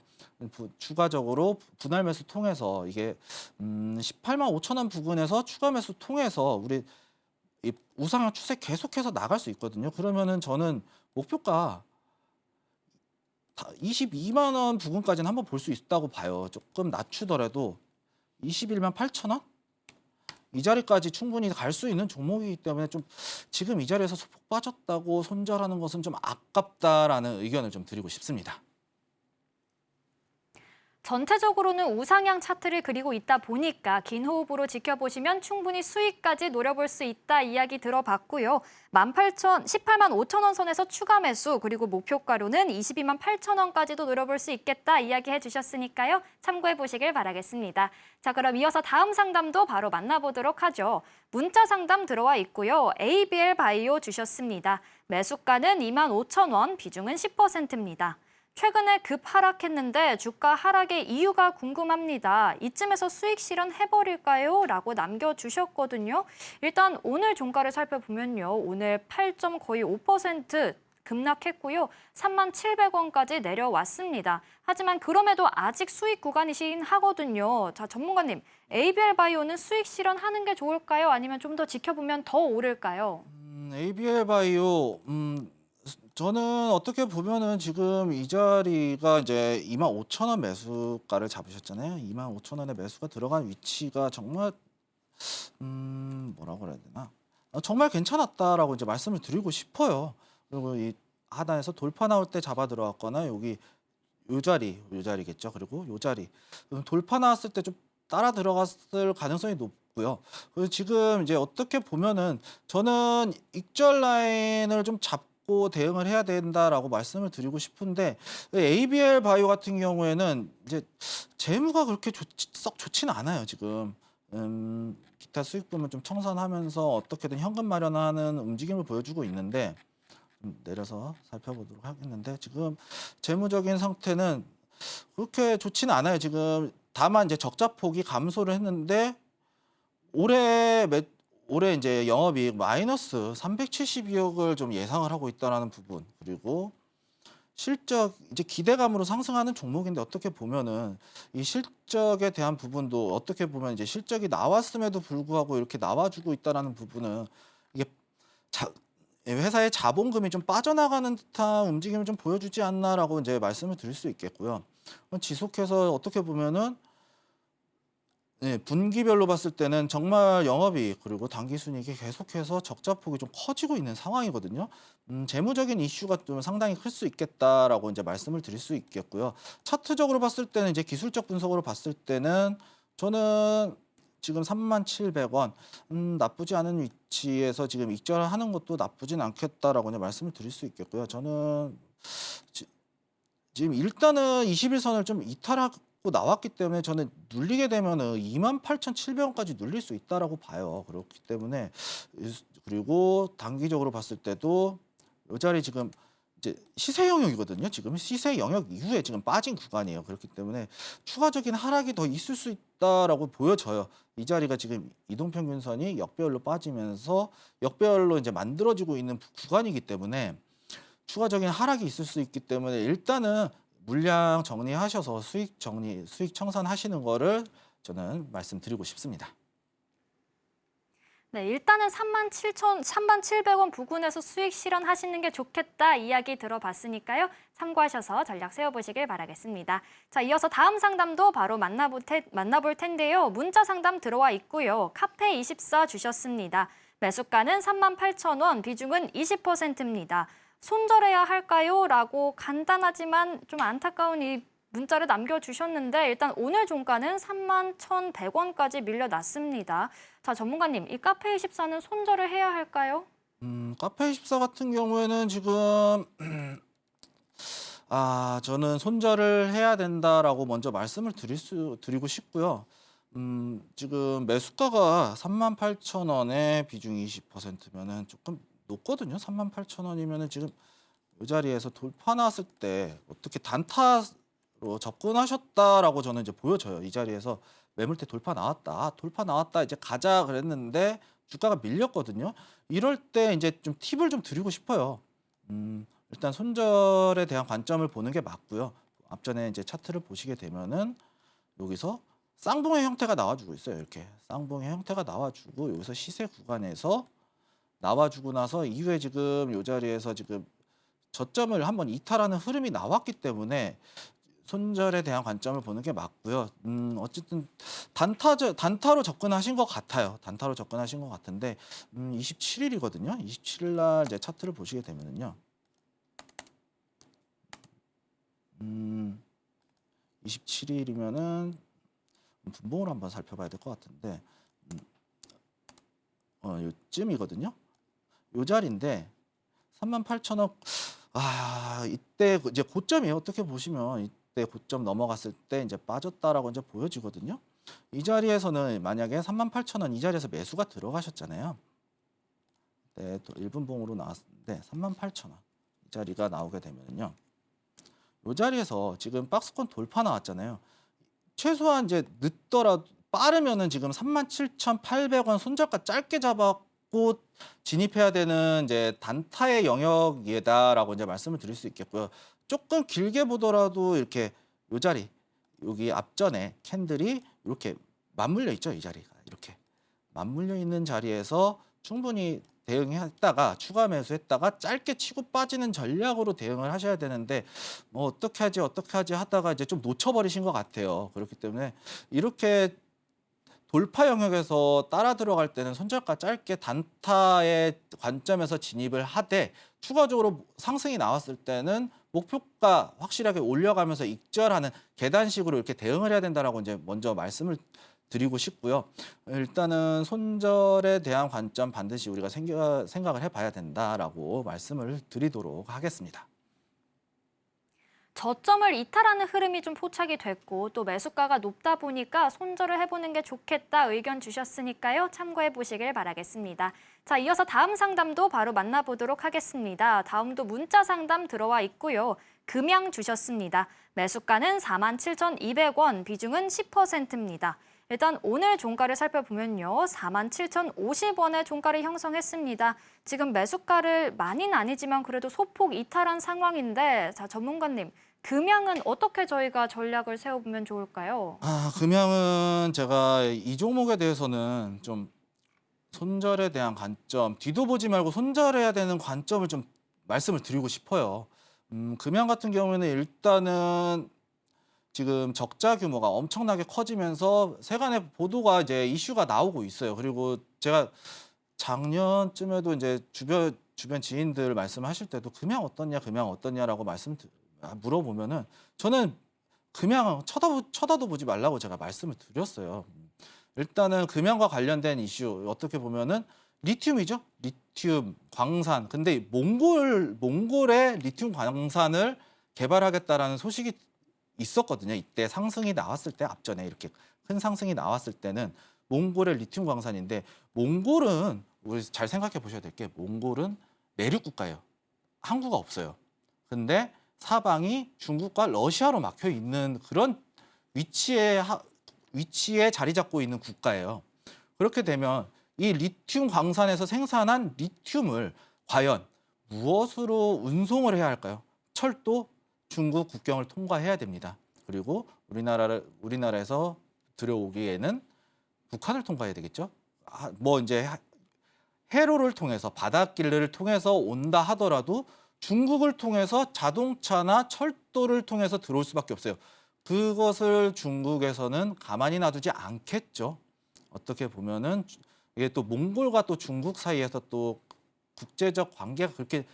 추가적으로 분할 매수 통해서 이게 18만 5천 원 부근에서 추가 매수 통해서 우리 이 우상향 추세 계속해서 나갈 수 있거든요. 그러면은 저는 목표가 22만 원 부근까지는 한번 볼 수 있다고 봐요. 조금 낮추더라도 21만 8천 원? 이 자리까지 충분히 갈 수 있는 종목이기 때문에 좀 지금 이 자리에서 소폭 빠졌다고 손절하는 것은 좀 아깝다라는 의견을 좀 드리고 싶습니다. 전체적으로는 우상향 차트를 그리고 있다 보니까 긴 호흡으로 지켜보시면 충분히 수익까지 노려볼 수 있다 이야기 들어봤고요. 18만 5천 원 선에서 추가 매수 그리고 목표가로는 22만 8천 원까지도 노려볼 수 있겠다 이야기해 주셨으니까요. 참고해 보시길 바라겠습니다. 자, 그럼 이어서 다음 상담도 바로 만나보도록 하죠. 문자 상담 들어와 있고요. ABL 바이오 주셨습니다. 매수가는 2만 5천 원, 비중은 10%입니다. 최근에 급 하락했는데 주가 하락의 이유가 궁금합니다. 이쯤에서 수익 실현해버릴까요? 라고 남겨주셨거든요. 일단 오늘 종가를 살펴보면요. 오늘 8.5% 급락했고요. 37,700원까지 내려왔습니다. 하지만 그럼에도 아직 수익 구간이긴 하거든요. 자, 전문가님, ABL 바이오는 수익 실현하는 게 좋을까요? 아니면 좀 더 지켜보면 더 오를까요? ABL 바이오 저는 어떻게 보면은 지금 이 자리가 이제 25,000원 매수가를 잡으셨잖아요. 25,000원의 매수가 들어간 위치가 정말 뭐라고 그래야 되나? 정말 괜찮았다라고 이제 말씀을 드리고 싶어요. 그리고 이 하단에서 돌파 나올 때 잡아 들어갔거나 여기 요 자리겠죠. 그리고 요 자리 돌파 나왔을 때 좀 따라 들어갔을 가능성이 높고요. 그래서 지금 이제 어떻게 보면은 저는 익절 라인을 좀 잡고 대응을 해야 된다라고 말씀을 드리고 싶은데 ABL 바이오 같은 경우에는 이제 재무가 그렇게 썩 좋지는 않아요 지금. 기타 수익 부분 좀 청산하면서 어떻게든 현금 마련하는 움직임을 보여주고 있는데 내려서 살펴보도록 하겠는데 지금 재무적인 상태는 그렇게 좋지는 않아요 지금. 다만 이제 적자 폭이 감소를 했는데 올해 이제 영업이익 마이너스 372억을 좀 예상을 하고 있다라는 부분, 그리고 실적 이제 기대감으로 상승하는 종목인데 어떻게 보면은 이 실적에 대한 부분도 어떻게 보면 이제 실적이 나왔음에도 불구하고 이렇게 나와주고 있다라는 부분은 이게 회사의 자본금이 좀 빠져나가는 듯한 움직임을 좀 보여주지 않나라고 이제 말씀을 드릴 수 있겠고요. 지속해서 어떻게 보면은 분기별로 봤을 때는 정말 영업이익 그리고 당기순이익이 계속해서 적자폭이 좀 커지고 있는 상황이거든요. 재무적인 이슈가 좀 상당히 클 수 있겠다라고 이제 말씀을 드릴 수 있겠고요. 차트적으로 봤을 때는 이제 기술적 분석으로 봤을 때는 저는 지금 37,000원 나쁘지 않은 위치에서 지금 익절하는 것도 나쁘진 않겠다라고 이제 말씀을 드릴 수 있겠고요. 저는 지금 일단은 21선을 좀 이탈하고 나왔기 때문에 저는 눌리게 되면은 28,700원까지 눌릴 수 있다라고 봐요. 그렇기 때문에 그리고 단기적으로 봤을 때도 이 자리 지금 이제 시세 영역이거든요. 지금 시세 영역 이후에 지금 빠진 구간이에요. 그렇기 때문에 추가적인 하락이 더 있을 수 있다라고 보여져요. 이 자리가 지금 이동평균선이 역배열로 빠지면서 역배열로 이제 만들어지고 있는 구간이기 때문에 추가적인 하락이 있을 수 있기 때문에 일단은 물량 정리하셔서 수익 청산하시는 거를 저는 말씀드리고 싶습니다. 네, 일단은 37,700원 부근에서 수익 실현하시는 게 좋겠다 이야기 들어봤으니까요. 참고하셔서 전략 세워보시길 바라겠습니다. 자, 이어서 다음 상담도 바로 만나볼 텐데요. 문자 상담 들어와 있고요. 카페24 주셨습니다. 매수가는 38,000원, 비중은 20%입니다. 손절해야 할까요? 라고 간단하지만 좀 안타까운 이 문자를 남겨주셨는데 일단 오늘 종가는 31,100원까지 밀려났습니다. 자, 전문가님, 이 카페24는 손절을 해야 할까요? 카페24 같은 경우에는 지금 저는 손절을 해야 된다라고 먼저 말씀을 드리고 싶고요. 지금 매수가가 38,000원에 비중이 20%면은 조금 높거든요. 38,000원이면은 지금 이 자리에서 돌파 나왔을 때 어떻게 단타로 접근하셨다라고 저는 이제 보여져요. 이 자리에서 매물대 돌파 나왔다 이제 가자 그랬는데 주가가 밀렸거든요. 이럴 때 이제 좀 팁을 좀 드리고 싶어요. 일단 손절에 대한 관점을 보는 게 맞고요. 앞전에 이제 차트를 보시게 되면은 여기서 쌍봉의 형태가 나와주고 있어요. 이렇게 쌍봉의 형태가 나와주고 여기서 시세 구간에서 나와주고 나서 이후에 지금 이 자리에서 지금 저점을 한번 이탈하는 흐름이 나왔기 때문에 손절에 대한 관점을 보는 게 맞고요. 어쨌든 단타로 접근하신 것 같아요. 단타로 접근하신 것 같은데 27일이거든요. 27일 날 이제 차트를 보시게 되면은요. 27일이면은 분봉을 한번 살펴봐야 될 것 같은데 요쯤이거든요. 요 자리인데 38,000원. 이때 이제 고점이에요. 어떻게 보시면 이때 고점 넘어갔을 때 이제 빠졌다라고 이제 보여지거든요. 이 자리에서는 만약에 38,000원 이 자리에서 매수가 들어가셨잖아요. 네, 또 1분봉으로 나왔는데 38,000원 이 자리가 나오게 되면요. 이 자리에서 지금 박스권 돌파 나왔잖아요. 최소한 이제 늦더라도 빠르면은 지금 37,800원 손절가 짧게 잡았고 진입해야 되는 이제 단타의 영역이다라고 이제 말씀을 드릴 수 있겠고요. 조금 길게 보더라도 이렇게 이 자리 여기 앞전에 캔들이 이렇게 맞물려 있죠. 이 자리가 이렇게 맞물려 있는 자리에서 충분히 대응했다가 추가 매수했다가 짧게 치고 빠지는 전략으로 대응을 하셔야 되는데 뭐 어떻게 하지 하다가 이제 좀 놓쳐버리신 것 같아요. 그렇기 때문에 이렇게 돌파 영역에서 따라 들어갈 때는 손절가 짧게 단타의 관점에서 진입을 하되 추가적으로 상승이 나왔을 때는 목표가 확실하게 올려가면서 익절하는 계단식으로 이렇게 대응을 해야 된다라고 이제 먼저 말씀을 드리고 싶고요. 일단은 손절에 대한 관점 반드시 우리가 생각을 해봐야 된다라고 말씀을 드리도록 하겠습니다. 저점을 이탈하는 흐름이 좀 포착이 됐고 또 매수가가 높다 보니까 손절을 해보는 게 좋겠다 의견 주셨으니까요. 참고해 보시길 바라겠습니다. 자, 이어서 다음 상담도 바로 만나보도록 하겠습니다. 다음도 문자 상담 들어와 있고요. 금양 주셨습니다. 매수가는 47,200원, 비중은 10%입니다. 일단 오늘 종가를 살펴보면요. 47,050원의 종가를 형성했습니다. 지금 매수가를 많이는 아니지만 그래도 소폭 이탈한 상황인데 자, 전문가님. 금양은 어떻게 저희가 전략을 세워보면 좋을까요? 금양은 제가 이 종목에 대해서는 좀 손절에 대한 관점, 뒤도 보지 말고 손절해야 되는 관점을 좀 말씀을 드리고 싶어요. 금양 같은 경우에는 일단은 지금 적자 규모가 엄청나게 커지면서 세간의 보도가 이제 이슈가 나오고 있어요. 그리고 제가 작년쯤에도 이제 주변 지인들 말씀하실 때도 금양 어떻냐라고 물어보면은 저는 금양 쳐다도 보지 말라고 제가 말씀을 드렸어요. 일단은 금양과 관련된 이슈 어떻게 보면은 리튬이죠. 리튬 광산. 근데 몽골의 리튬 광산을 개발하겠다라는 소식이 있었거든요. 이때 상승이 나왔을 때 앞전에 이렇게 큰 상승이 나왔을 때는 몽골의 리튬 광산인데 몽골은 우리 잘 생각해 보셔야 될 게 몽골은 내륙 국가예요. 항구가 없어요. 근데 사방이 중국과 러시아로 막혀 있는 그런 위치에 자리 잡고 있는 국가예요. 그렇게 되면 이 리튬 광산에서 생산한 리튬을 과연 무엇으로 운송을 해야 할까요? 철도, 중국 국경을 통과해야 됩니다. 그리고 우리나라에서 들여오기에는 북한을 통과해야 되겠죠. 뭐 이제 해로를 통해서 바닷길을 통해서 온다 하더라도 중국을 통해서 자동차나 철도를 통해서 들어올 수밖에 없어요. 그것을 중국에서는 가만히 놔두지 않겠죠. 어떻게 보면은 이게 또 몽골과 또 중국 사이에서 또 국제적 관계가 그렇게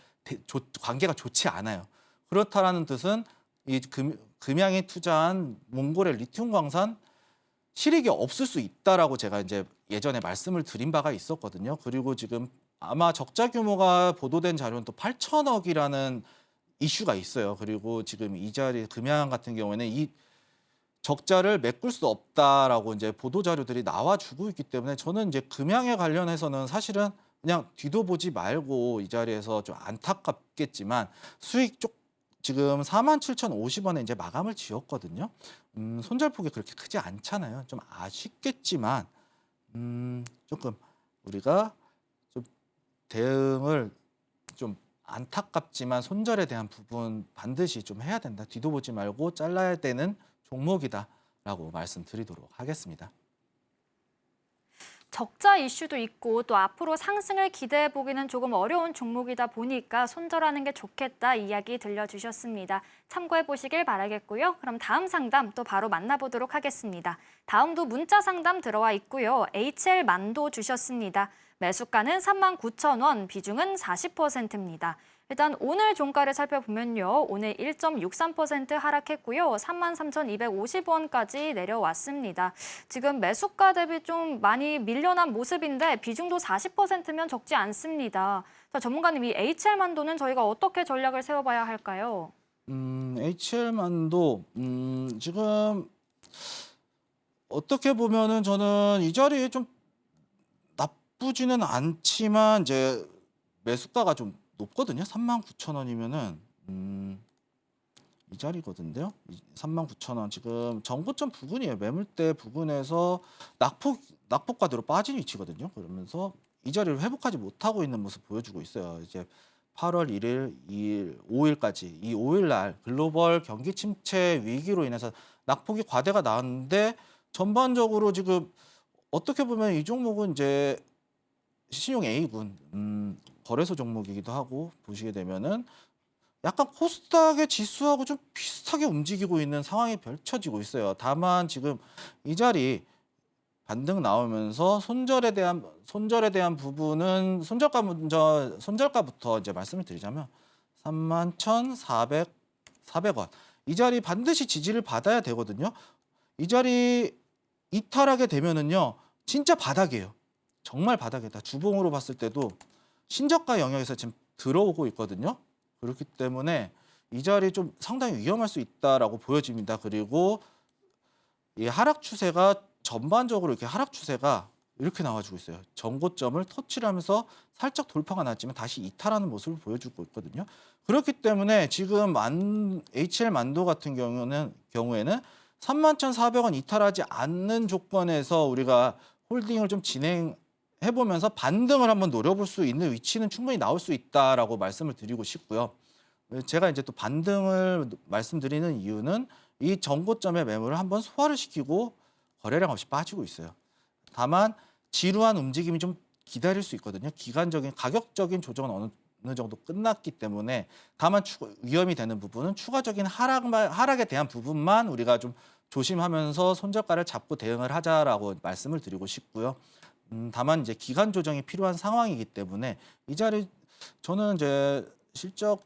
관계가 좋지 않아요. 그렇다라는 뜻은 이 금양이 투자한 몽골의 리튬 광산 실익이 없을 수 있다라고 제가 이제 예전에 말씀을 드린 바가 있었거든요. 그리고 지금 아마 적자 규모가 보도된 자료는 또 8천억이라는 이슈가 있어요. 그리고 지금 이 자리 금양 같은 경우에는 이 적자를 메꿀 수 없다라고 이제 보도 자료들이 나와주고 있기 때문에 저는 이제 금양에 관련해서는 사실은 그냥 뒤도 보지 말고 이 자리에서 좀 안타깝겠지만 수익 쪽 지금 47,050원에 이제 마감을 지었거든요. 손절폭이 그렇게 크지 않잖아요. 좀 아쉽겠지만 조금 우리가 좀 대응을 좀 안타깝지만 손절에 대한 부분 반드시 좀 해야 된다. 뒤도 보지 말고 잘라야 되는 종목이다라고 말씀드리도록 하겠습니다. 적자 이슈도 있고 또 앞으로 상승을 기대해 보기는 조금 어려운 종목이다 보니까 손절하는 게 좋겠다 이야기 들려주셨습니다. 참고해 보시길 바라겠고요. 그럼 다음 상담 또 바로 만나보도록 하겠습니다. 다음도 문자 상담 들어와 있고요. HL만도 주셨습니다. 매수가는 39,000원, 비중은 40%입니다. 일단 오늘 종가를 살펴보면요. 오늘 1.63% 하락했고요. 33,250원까지 내려왔습니다. 지금 매수가 대비 좀 많이 밀려난 모습인데 비중도 40%면 적지 않습니다. 자, 전문가님, 이 HL만도는 저희가 어떻게 전략을 세워봐야 할까요? HL만도 지금 어떻게 보면은 저는 이 자리에 좀 나쁘지는 않지만 이제 매수가가 좀 높거든요. 39,000원이면은 이 자리거든요. 39,000원 지금 정고점 부근이에요. 매물대 부근에서 낙폭과대로 빠진 위치거든요. 그러면서 이 자리를 회복하지 못하고 있는 모습 보여주고 있어요. 이제 8월 1일, 2일, 5일까지 이 5일 날 글로벌 경기 침체 위기로 인해서 낙폭이 과대가 나왔는데 전반적으로 지금 어떻게 보면 이 종목은 이제 신용 A군 거래소 종목이기도 하고 보시게 되면은 약간 코스닥의 지수하고 좀 비슷하게 움직이고 있는 상황이 펼쳐지고 있어요. 다만 지금 이 자리 반등 나오면서 손절에 대한 부분은 손절가부터 이제 말씀을 드리자면 31,400원. 이 자리 반드시 지지를 받아야 되거든요. 이 자리 이탈하게 되면은요. 진짜 바닥이에요. 정말 바닥이다. 주봉으로 봤을 때도 신저가 영역에서 지금 들어오고 있거든요. 그렇기 때문에 이 자리 좀 상당히 위험할 수 있다라고 보여집니다. 그리고 이 하락 추세가 전반적으로 이렇게 하락 추세가 이렇게 나와주고 있어요. 전고점을 터치를 하면서 살짝 돌파가 났지만 다시 이탈하는 모습을 보여주고 있거든요. 그렇기 때문에 지금 HL 만도 같은 경우에는 31,400원 이탈하지 않는 조건에서 우리가 홀딩을 좀 진행해보면서 반등을 한번 노려볼 수 있는 위치는 충분히 나올 수 있다라고 말씀을 드리고 싶고요. 제가 이제 또 반등을 말씀드리는 이유는 이 전고점의 매물을 한번 소화를 시키고 거래량 없이 빠지고 있어요. 다만 지루한 움직임이 좀 기다릴 수 있거든요. 기간적인 가격적인 조정은 어느 정도 끝났기 때문에 다만 위험이 되는 부분은 추가적인 하락에 대한 부분만 우리가 좀 조심하면서 손절가를 잡고 대응을 하자라고 말씀을 드리고 싶고요. 다만 이제 기간 조정이 필요한 상황이기 때문에 이 자리 저는 이제 실적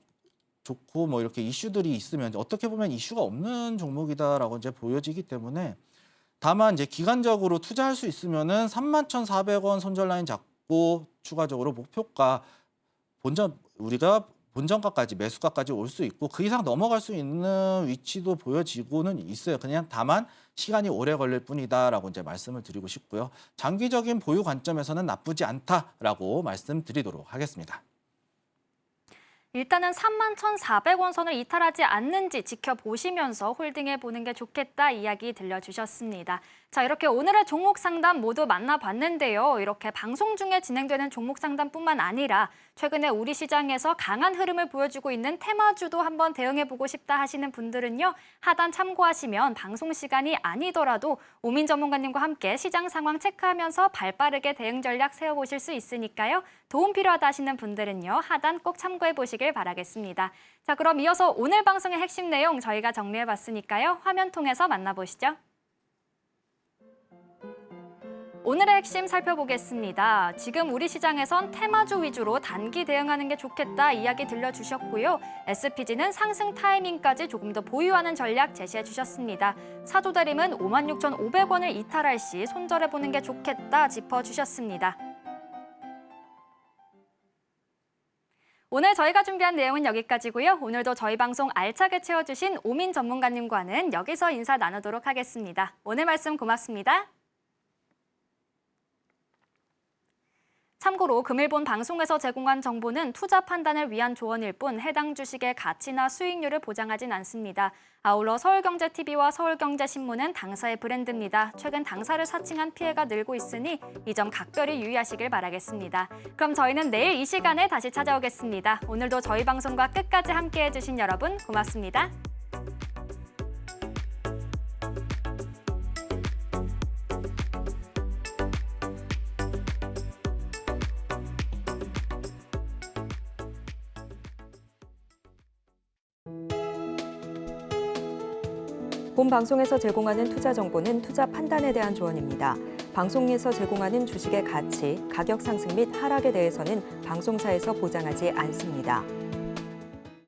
좋고 뭐 이렇게 이슈들이 있으면 어떻게 보면 이슈가 없는 종목이다라고 이제 보여지기 때문에 다만 이제 기간적으로 투자할 수 있으면은 31,400원 손절 라인 잡고 추가적으로 목표가 우리가 본전가까지 매수가까지 올 수 있고 그 이상 넘어갈 수 있는 위치도 보여지고는 있어요. 그냥 다만 시간이 오래 걸릴 뿐이다라고 이제 말씀을 드리고 싶고요. 장기적인 보유 관점에서는 나쁘지 않다라고 말씀드리도록 하겠습니다. 일단은 31,400원 선을 이탈하지 않는지 지켜보시면서 홀딩해보는 게 좋겠다 이야기 들려주셨습니다. 자, 이렇게 오늘의 종목 상담 모두 만나봤는데요. 이렇게 방송 중에 진행되는 종목 상담뿐만 아니라 최근에 우리 시장에서 강한 흐름을 보여주고 있는 테마주도 한번 대응해보고 싶다 하시는 분들은요. 하단 참고하시면 방송 시간이 아니더라도 오민 전문가님과 함께 시장 상황 체크하면서 발빠르게 대응 전략 세워보실 수 있으니까요. 도움 필요하다 하시는 분들은요. 하단 꼭 참고해보시길 바라겠습니다. 자, 그럼 이어서 오늘 방송의 핵심 내용 저희가 정리해봤으니까요. 화면 통해서 만나보시죠. 오늘의 핵심 살펴보겠습니다. 지금 우리 시장에선 테마주 위주로 단기 대응하는 게 좋겠다 이야기 들려주셨고요. SPG는 상승 타이밍까지 조금 더 보유하는 전략 제시해 주셨습니다. 사조대림은 56,500원을 이탈할 시 손절해보는 게 좋겠다 짚어주셨습니다. 오늘 저희가 준비한 내용은 여기까지고요. 오늘도 저희 방송 알차게 채워주신 오민 전문가님과는 여기서 인사 나누도록 하겠습니다. 오늘 말씀 고맙습니다. 참고로 금일본 방송에서 제공한 정보는 투자 판단을 위한 조언일 뿐 해당 주식의 가치나 수익률을 보장하진 않습니다. 아울러 서울경제TV와 서울경제신문은 당사의 브랜드입니다. 최근 당사를 사칭한 피해가 늘고 있으니 이 점 각별히 유의하시길 바라겠습니다. 그럼 저희는 내일 이 시간에 다시 찾아오겠습니다. 오늘도 저희 방송과 끝까지 함께해 주신 여러분 고맙습니다. 본 방송에서 제공하는 투자 정보는 투자 판단에 대한 조언입니다. 방송에서 제공하는 주식의 가치, 가격 상승 및 하락에 대해서는 방송사에서 보장하지 않습니다.